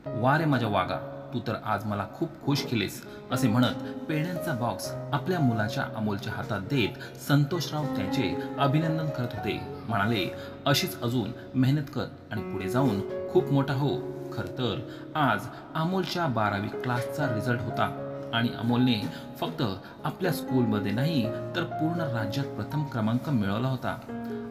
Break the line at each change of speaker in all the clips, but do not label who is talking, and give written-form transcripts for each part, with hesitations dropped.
वारे माझ्या वागा, तू तर आज मला खूप खुश केलेस, असे म्हणत पेढ्यांचा बॉक्स आपल्या मुलाच्या अमोलच्या हातात देत संतोषराव त्याचे अभिनंदन करत होते. म्हणाले, अशीच अजून मेहनत कर आणि पुढे जाऊन खूप मोठा हो. खरं तर आज अमोलच्या 12वी क्लासचा रिझल्ट होता आणि अमोलने फक्त आपल्या स्कूलमध्ये नाही तर पूर्ण राज्यात प्रथम क्रमांक मिळवला होता.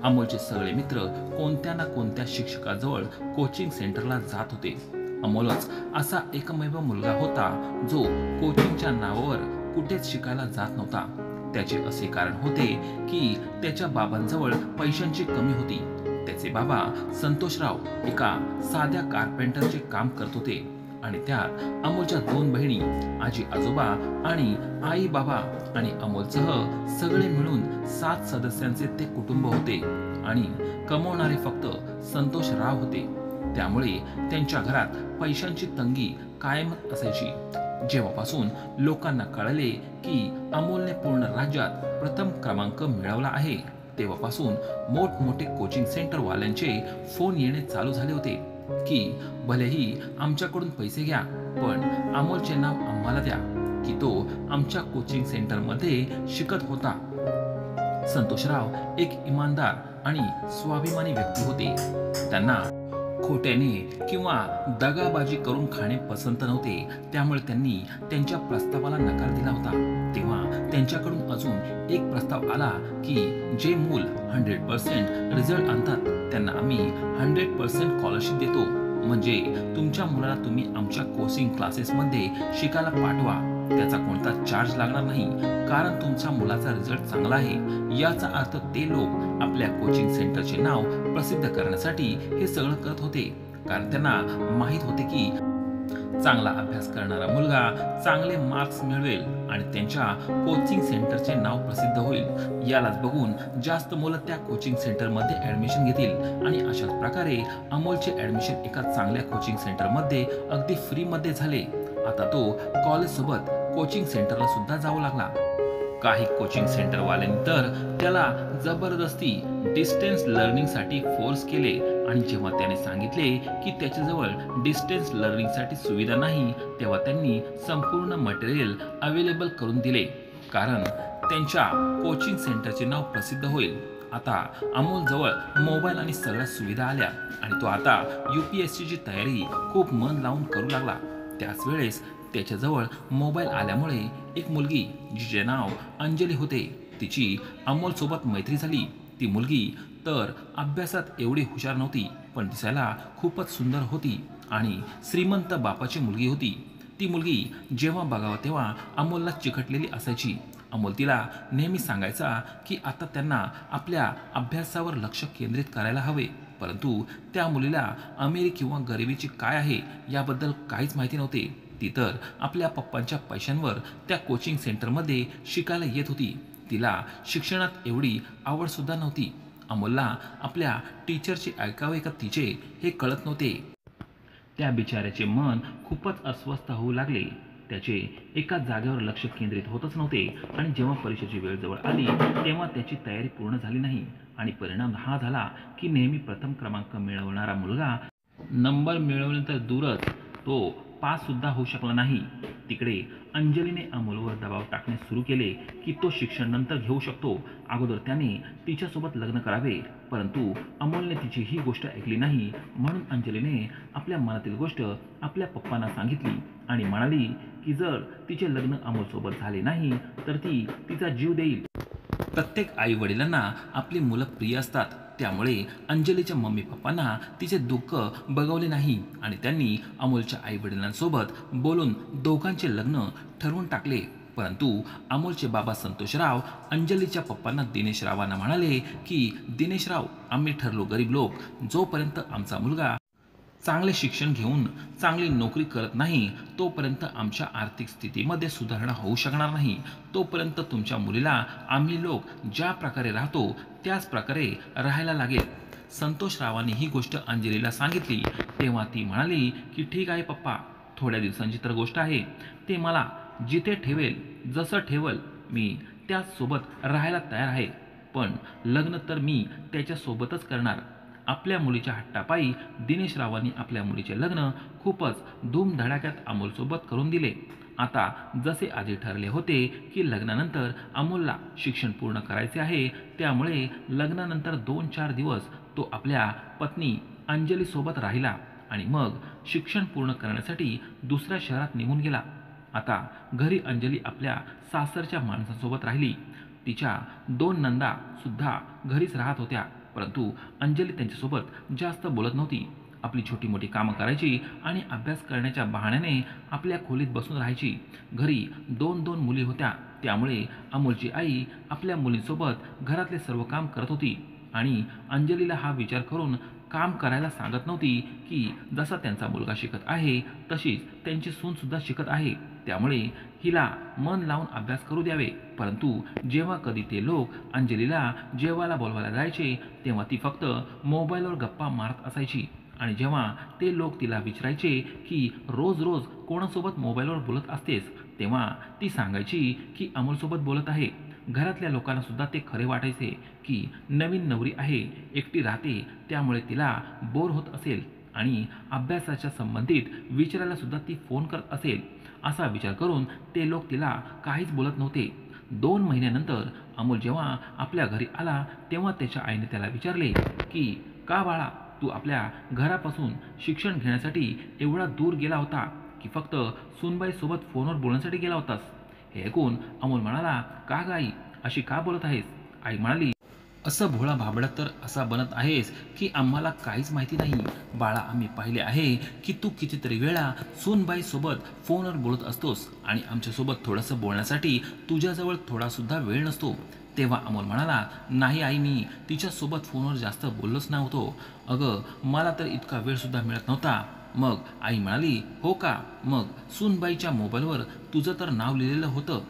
अमोलचे सगळे मित्र कोणत्या ना कोणत्या शिक्षकाजवळ कोचिंग सेंटरला जात होते. अमोलच असा एकमेव मुलगा होता जो कोचिंगच्या नावावर कुठेच शिकायला जात नव्हता. त्याचे असे कारण होते की त्याच्या बाबांजवळ पैशांची कमी होती. त्याचे बाबा संतोषराव एका साध्या कारपेंटरचे काम करत होते आणि त्यात अमोलच्या 2 बहिणी, आजी आजोबा आणि आई बाबा आणि अमोलसह सगळे मिळून 7 सदस्यांचे ते कुटुंब होते आणि कमवणारे फक्त संतोषराव होते. त्यामुळे त्यांच्या घरात पैशांची तंगी कायमच असायची. जेव्हापासून लोकांना कळले की अमोलने पूर्ण राज्यात प्रथम क्रमांक मिळवला आहे, तेव्हापासून मोठमोठे कोचिंग सेंटर वाल्यांचे फोन येणे चालू झाले होते की भलेही आमच्याकडून पैसे घ्या, पण अमोलचे नाव आम्हाला द्या की तो आमच्या कोचिंग सेंटरमध्ये शिकत होता. संतोषराव एक इमानदार आणि स्वाभिमानी व्यक्ती होते. त्यांना खोट्याने किंवा दगाबाजी करून खाणे पसंत नव्हते. त्यामुळे त्यांनी त्यांच्या प्रस्तावाला नकार दिला होता. तेव्हा त्यांच्याकडून अजून एक प्रस्ताव आला की जे मूल 100% रिझल्ट आणतात त्यांना आम्ही 100% स्कॉलरशिप देतो. म्हणजे तुमच्या मुलाला तुम्ही आमच्या कोचिंग क्लासेसमध्ये शिकायला पाठवा, त्याचा कोणता चार्ज लागणार नाही, कारण तुमच्या मुलाचा रिझल्ट चांगला आहे. याचा अर्थ ते लोक आपल्या कोचिंग सेंटरचे नाव प्रसिद्ध करण्यासाठी हे सगळं करत होते, कारण त्यांना माहित होते की चांगला अभ्यास करणारा मुलगा चांगले मार्क्स मिळवेल आणि त्यांच्या कोचिंग सेंटरचे नाव प्रसिद्ध होईल. यालाच बघून जास्त मुलं त्या कोचिंग सेंटरमध्ये ऍडमिशन घेतील आणि अशाच प्रकारे अमोलचे ऍडमिशन एका चांगल्या कोचिंग सेंटरमध्ये अगदी फ्री मध्ये झाले. आता तो कॉलेज सोबत कोचिंग सेंटरला सुद्धा जाऊ लागला. काही कोचिंग सेंटर वाल्यांनी तर त्याला जबरदस्ती डिस्टन्स लर्निंगसाठी फोर्स केले आणि जेव्हा त्याने सांगितले की त्याच्याजवळ डिस्टन्स लर्निंगसाठी सुविधा नाही, तेव्हा त्यांनी संपूर्ण मटेरियल अवेलेबल करून दिले, कारण त्यांच्या कोचिंग सेंटरचे नाव प्रसिद्ध होईल. आता अमोल जवळ मोबाईल आणि सगळ्या सुविधा आल्या आणि तो आता UPSCची तयारी खूप मन लावून करू लागला. त्याच वेळेस त्याच्याजवळ मोबाईल आल्यामुळे एक मुलगी जिचे नाव अंजली होते, तिची अमोल सोबत मैत्री झाली. ती मुलगी तर अभ्यासात एवढी हुशार नव्हती, पण दिसायला खूपच सुंदर होती आणि श्रीमंत बापाची मुलगी होती. ती मुलगी जेव्हा बघावं तेव्हा अमोलला चिकटलेली असायची. अमोल तिला नेहमी सांगायचा की आता त्यांना आपल्या अभ्यासावर लक्ष केंद्रित करायला हवे, परंतु त्या मुलीला अमीरी किंवा गरिबीची काय आहे याबद्दल काहीच माहिती नव्हते. ती तर आपल्या पप्पांच्या पैशांवर त्या कोचिंग सेंटरमध्ये शिकायला येत होती. तिला शिक्षणात एवढी आवड सुद्धा नव्हती. अमोलला आपल्या टीचरचे ऐकावे का तिचे हे कळत नव्हते. त्या बिचाऱ्याचे मन खूपच अस्वस्थ होऊ लागले. त्याचे एकाच जागेवर लक्ष केंद्रित होतच नव्हते आणि जेव्हा परीक्षेची वेळ जवळ आली तेव्हा त्याची तयारी पूर्ण झाली नाही आणि परिणाम हा झाला की नेहमी प्रथम क्रमांक मिळवणारा मुलगा नंबर मिळवणे तर दूरच, तो पास सुद्धा होऊ शकला नाही. तिकडे अंजलीने अमोलवर दबाव टाकणे सुरू केले की तो शिक्षण नंतर घेऊ शकतो, अगोदर त्याने तिच्यासोबत लग्न करावे. परंतु अमोलने तिची ही गोष्ट ऐकली नाही. म्हणून अंजलीने आपल्या मनातील गोष्ट आपल्या पप्पांना सांगितली आणि म्हणाली की जर तिचे लग्न अमोलसोबत झाले नाही तर ती तिचा जीव देईल. प्रत्येक आई वडिलांना आपली मुलं प्रिय असतात, त्यामुळे अंजलीच्या मम्मी पप्पांना तिचे दुःख बघवले नाही आणि त्यांनी अमोलच्या आई वडिलांसोबत बोलून दोघांचे लग्न ठरवून टाकले. परंतु अमोलचे बाबा संतोषराव अंजलीच्या पप्पांना दिनेशरावांना म्हणाले की दिनेशराव, आम्ही ठरलो गरीब लोक, जोपर्यंत आमचा मुलगा चांगले शिक्षण घेऊन चांगली नोकरी करत नाही तोपर्यंत आमच्या आर्थिक स्थितीमध्ये सुधारणा होऊ शकणार नाही. तोपर्यंत तुमच्या मुलीला आम्ही लोक ज्या प्रकारे राहतो त्याच प्रकारे राहायला लागेल. संतोषरावांनी ही गोष्ट अंजलीला सांगितली तेव्हा ती म्हणाली की ठीक आहे पप्पा, थोड्या दिवसांची तर गोष्ट आहे, ते मला जिथे ठेवेल, जसं ठेवल मी त्याचसोबत राहायला तयार आहे, पण लग्न तर मी त्याच्यासोबतच करणार. आपल्या मुलीच्या हट्टापायी दिनेश रावांनी आपल्या मुलीचे लग्न खूपच धूमधडाक्यात अमोलसोबत करून दिले. आता जसे आधी ठरले होते की लग्नानंतर अमोलला शिक्षण पूर्ण करायचे आहे, त्यामुळे लग्नानंतर 2-4 दिवस तो आपल्या पत्नी अंजलीसोबत राहिला आणि मग शिक्षण पूर्ण करण्यासाठी दुसऱ्या शहरात निघून गेला. आता घरी अंजली आपल्या सासरच्या माणसांसोबत राहिली. तिच्या 2 नंदा सुद्धा घरीच राहत होत्या, परंतु अंजली त्यांच्यासोबत जास्त बोलत नव्हती. आपली छोटी मोठी कामं करायची आणि अभ्यास करण्याच्या बहाण्याने आपल्या खोलीत बसून राहायची. घरी 2-2 मुली होत्या, त्यामुळे अमोलची आई आपल्या मुलींसोबत घरातले सर्व काम करत होती आणि अंजलीला हा विचार करून काम करायला सांगत नव्हती की जसा त्यांचा मुलगा शिकत आहे तशीच त्यांची सूनसुद्धा शिकत आहे, त्यामुळे हिला मन लावून अभ्यास करू द्यावे. परंतु जेव्हा कधी ते लोक अंजलीला जेवायला बोलवायला जायचे तेव्हा ती फक्त मोबाईलवर गप्पा मारत असायची आणि जेव्हा ते लोक तिला विचारायचे की रोज रोज कोणासोबत मोबाईलवर बोलत असतेस, तेव्हा ती सांगायची की अमोलसोबत बोलत आहे. घरातल्या लोकांना सुद्धा ते खरे वाटायचे की नवीन नवरी आहे, एकटी राहते, त्यामुळे तिला बोर होत असेल आणि अभ्यासाच्या संबंधित विचारायला सुद्धा ती फोन करत असेल. असा विचार करून ते लोक तिला काहीच बोलत नव्हते. 2 महिन्यानंतर अमोल जेव्हा आपल्या घरी आला तेव्हा त्याच्या आईने त्याला विचारले की का बाळा, तू आपल्या घरापासून शिक्षण घेण्यासाठी एवढा दूर गेला होता की फक्त सूनबाईसोबत फोनवर बोलण्यासाठी गेला होतास? हे ऐकून अमोल म्हणाला, का ग आई, अशी का बोलत आहेस? आई म्हणाली, असं भोळा भाबडा तर असा बनत आहेस की आम्हाला काहीच माहिती नाही. बाळा, आम्ही पाहिले आहे की तू कितीतरी वेळा सूनबाईसोबत फोनवर बोलत असतोस आणि आमच्यासोबत थोडंसं बोलण्यासाठी तुझ्याजवळ थोडासुद्धा वेळ नसतो. तेव्हा अमोल म्हणाला, नाही आई, मी तिच्यासोबत फोनवर जास्त बोललोच नव्हतो. अगं, मला तर इतका वेळसुद्धा मिळत नव्हता. मग आई म्हणाली, हो का? मग सूनबाईच्या मोबाईलवर तुझं तर नाव लिहिलेलं होतं.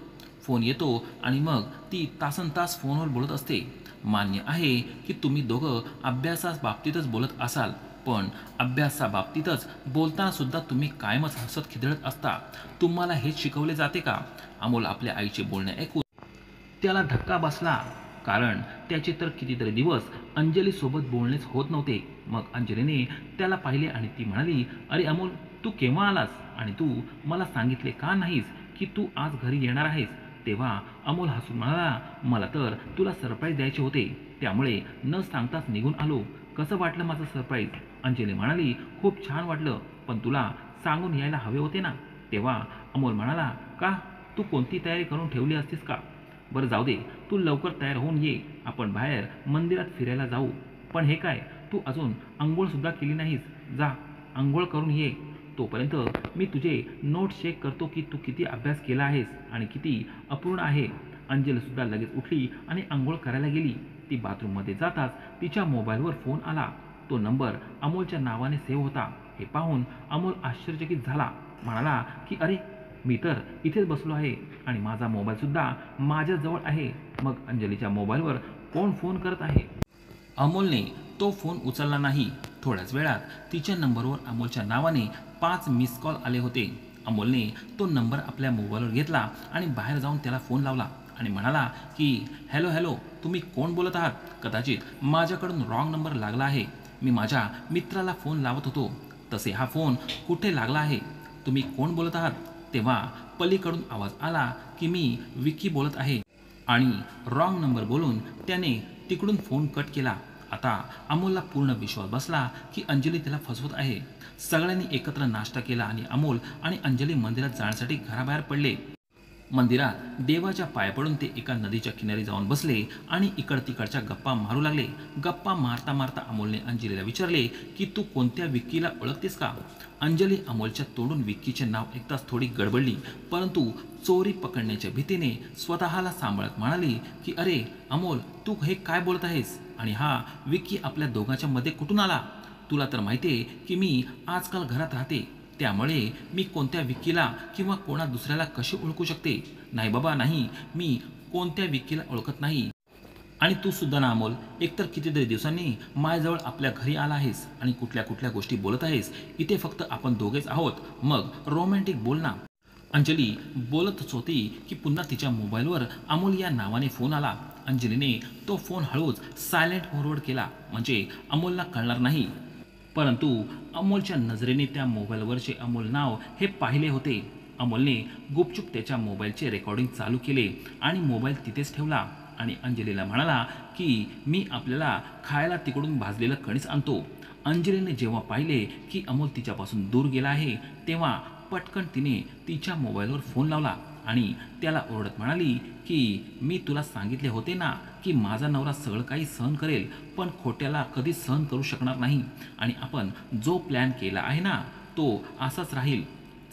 फोन येतो आणि मग ती तासनतास फोनवर बोलत असते. मान्य आहे की तुम्ही दोघं अभ्यासाबाबतीतच बोलत असाल, पण अभ्यासाबाबतीतच बोलताना सुद्धा तुम्ही कायमच हसत खिदळत असता. तुम्हाला हेच शिकवले जाते का? अमोल आपल्या आईचे बोलणे ऐकून त्याला धक्का बसला, कारण त्याचे तर कितीतरी दिवस अंजलीसोबत बोलणेच होत नव्हते. मग अंजलीने त्याला पाहिले आणि ती म्हणाली, अरे अमोल, तू केव्हा आलास आणि तू मला सांगितले का नाहीस की तू आज घरी येणार आहेस? तेव्हा अमोल हसून म्हणाला, मला तर तुला सरप्राईज द्यायचे होते, त्यामुळे न सांगताच निघून आलो. कसं वाटलं माझं सरप्राईज? अंजली म्हणाली, खूप छान वाटलं, पण तुला सांगून यायला हवे होते ना. तेव्हा अमोल म्हणाला, का? तू कोणती तयारी करून ठेवली असतीस का? बरं जाऊ दे, तू लवकर तयार होऊन ये, आपण बाहेर मंदिरात फिरायला जाऊ. पण हे काय, तू अजून अंघोळसुद्धा केली नाहीस. जा, अंघोळ करून ये. तोपर्यंत मी तुझे नोट्स चेक करतो की तू किती अभ्यास केला आहेस आणि किती अपूर्ण आहे. अंजलीसुद्धा लगेच उठली आणि अंघोळ करायला गेली. ती बाथरूममध्ये जाताच तिच्या मोबाईलवर फोन आला. तो नंबर अमोलच्या नावाने सेव्ह होता. हे पाहून अमोल आश्चर्यचकित झाला. म्हणाला की अरे, मी तर इथेच बसलो आहे आणि माझा मोबाईलसुद्धा माझ्याजवळ आहे. मग अंजलीच्या मोबाईलवर कोण फोन करत आहे? अमोलने तो फोन उचलला नाही. थोड्याच वेळात तिच्या नंबरवर अमोलच्या नावाने 5 मिस कॉल आले होते. अमोलने तो नंबर आपल्या मोबाईलवर घेतला आणि बाहेर जाऊन त्याला फोन लावला आणि म्हणाला की हॅलो हॅलो, तुम्ही कोण बोलत आहात? कदाचित माझ्याकडून रॉंग नंबर लागला आहे. मी माझ्या मित्राला फोन लावत होतो, तसे हा फोन कुठे लागला आहे? तुम्ही कोण बोलत आहात? तेव्हा पलीकडून आवाज आला की मी विकी बोलत आहे आणि रॉंग नंबर बोलून त्याने तिकडून फोन कट केला. आता अमोलला पूर्ण विश्वास बसला की अंजली त्याला फसवत आहे. सगळ्यांनी एकत्र नाश्ता केला आणि अमोल आणि अंजली मंदिरात जाण्यासाठी घराबाहेर पडले. मंदिरात देवाच्या पाया पडून ते एका नदीच्या किनारी जाऊन बसले आणि इकड तिकडच्या गप्पा मारू लागले. गप्पा मारता मारता अमोलने अंजलीला विचारले की तू कोणत्या विक्कीला ओळखतेस का? अंजली अमोलच्या तोंडून विक्कीचे नाव ऐकताच थोडी गडबडली, परंतु चोरी पकडण्याच्या भीतीने स्वतःला सांभाळत म्हणाली की अरे अमोल, तू हे काय बोलत आहेस? आणि हा विक्की आपल्या दोघांच्या मध्ये कुठून आला? तुला तर माहिती आहे की मी आजकाल घरात राहते, त्यामुळे मी कोणत्या विक्कीला किंवा कोणा दुसऱ्याला कशी ओळखू शकते? नाही बाबा नाही, मी कोणत्या विक्कीला ओळखत नाही. आणि तू सुद्धा ना अमोल, एकतर कितीतरी दिवसांनी माझ्याजवळ आपल्या घरी आला आहेस आणि कुठल्या कुठल्या गोष्टी बोलत आहेस. इथे फक्त आपण दोघेच आहोत, मग रोमॅन्टिक बोल ना. अंजली बोलतच होती की पुन्हा तिच्या मोबाईलवर अमोल या नावाने फोन आला. अंजलीने तो फोन हळूच सायलेंट फॉरवर्ड केला म्हणजे अमोलला कळणार नाही. परंतु अमोलच्या नजरेने त्या मोबाईलवरचे अमोल नाव हे पाहिले होते. अमोलने गुपचूप त्याच्या मोबाईलचे रेकॉर्डिंग चालू केले आणि मोबाईल तिथेच ठेवला आणि अंजलीला म्हणाला की मी आपल्याला खायला तिकडून भाजलेलं कणीस आणतो. अंजलीने जेव्हा पाहिले की अमोल तिच्यापासून दूर गेला आहे तेव्हा पटकन तिने तिच्या मोबाईलवर फोन लावला आणि त्याला ओरडत म्हणाली की मी तुला सांगितले होते ना की माझा नवरा सगळं काही सहन करेल पण खोट्याला कधीच सहन करू शकणार नाही आणि आपण जो प्लॅन केला आहे ना तो असाच राहील.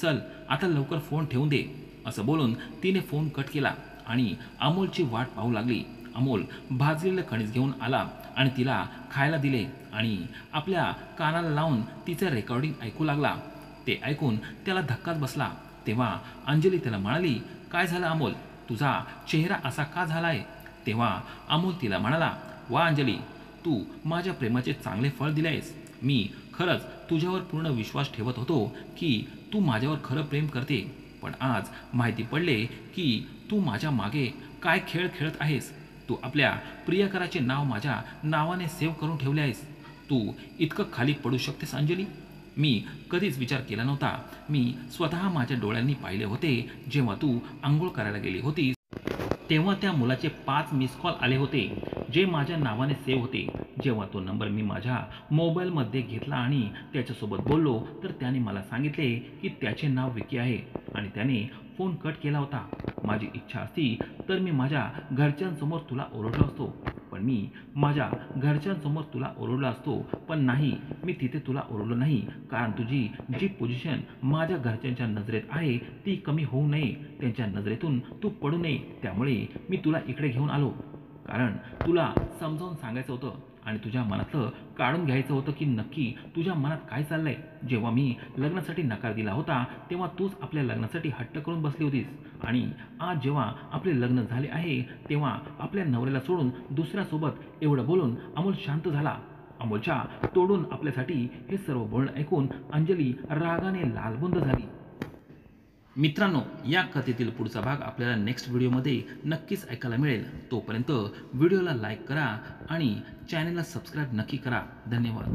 चल आता लवकर फोन ठेवून दे. असं बोलून तिने फोन कट केला आणि अमोलची वाट पाहू लागली. अमोल भाजलेलं कणीस घेऊन आला आणि तिला खायला दिले आणि आपल्या कानाला लावून तिचं रेकॉर्डिंग ऐकू लागला. ते ऐकून त्याला धक्काच बसला. तेव्हा अंजली त्याला म्हणाली, काय झालं अमोल, तुझा चेहरा असा का झालाय? तेव्हा अमोल तिला म्हणाला, वा अंजली, तू माझ्या प्रेमाचे चांगले फळ दिलेस. मी खरंच तुझ्यावर पूर्ण विश्वास ठेवत होतो की तू माझ्यावर खरं प्रेम करते, पण आज माहिती पडले की तू माझ्या मागे काय खेळ खेळत आहेस. तू आपल्या प्रियकराचे नाव माझ्या नावाने सेव्ह करून ठेवले आहेस. तू इतकं खाली पडू शकतेस अंजली? मी कधीच विचार केला नव्हता. मी स्वतः माझ्या डोळ्यांनी पाहिले होते जेव्हा तू आंघोळ करायला गेली होतीस तेव्हा त्या मुलाचे 5 मिस कॉल आले होते जे माझ्या नावाने सेव्ह होते. जेव्हा तो नंबर मी माझ्या मोबाईलमध्ये घेतला आणि त्याच्यासोबत बोललो तर त्याने मला सांगितले की त्याचे नाव विकी आहे आणि त्याने फोन कट केला होता. माझी इच्छा असती तर मी माझ्या घरच्यांसमोर तुला ओरडलो असतो, पण मी माझ्या घरच्यांसमोर तुला ओरडलो असतो, पण नाही, मी तिथे तुला ओरडलो नाही कारण तुझी जी पोझिशन माझ्या घरच्यांच्या नजरेत आहे ती कमी होऊ नये, त्यांच्या नजरेतून तू पडू नये, त्यामुळे मी तुला इकडे घेऊन आलो. कारण तुला समजावून सांगायचं होतं आणि तुझ्या मनातलं काढून घ्यायचं होतं की नक्की तुझ्या मनात काय चाललंय. जेव्हा मी लग्नासाठी नकार दिला होता तेव्हा तूच आपल्या लग्नासाठी हट्ट करून बसली होतीस आणि आज जेव्हा आपले लग्न झाले आहे तेव्हा आपल्या नवऱ्याला सोडून दुसऱ्यासोबत एवढं बोलून अमोल शांत झाला. अमोलच्या तोडून आपल्यासाठी हे सर्व बोलणं ऐकून अंजली रागाने लालबुंद झाली. मित्रांनो, या कथेतील पुढचा भाग आपल्याला नेक्स्ट व्हिडिओमध्ये नक्कीच ऐकायला मिळेल. तोपर्यंत व्हिडिओला लाईक करा आणि चॅनलला सबस्क्राईब नक्की करा. धन्यवाद.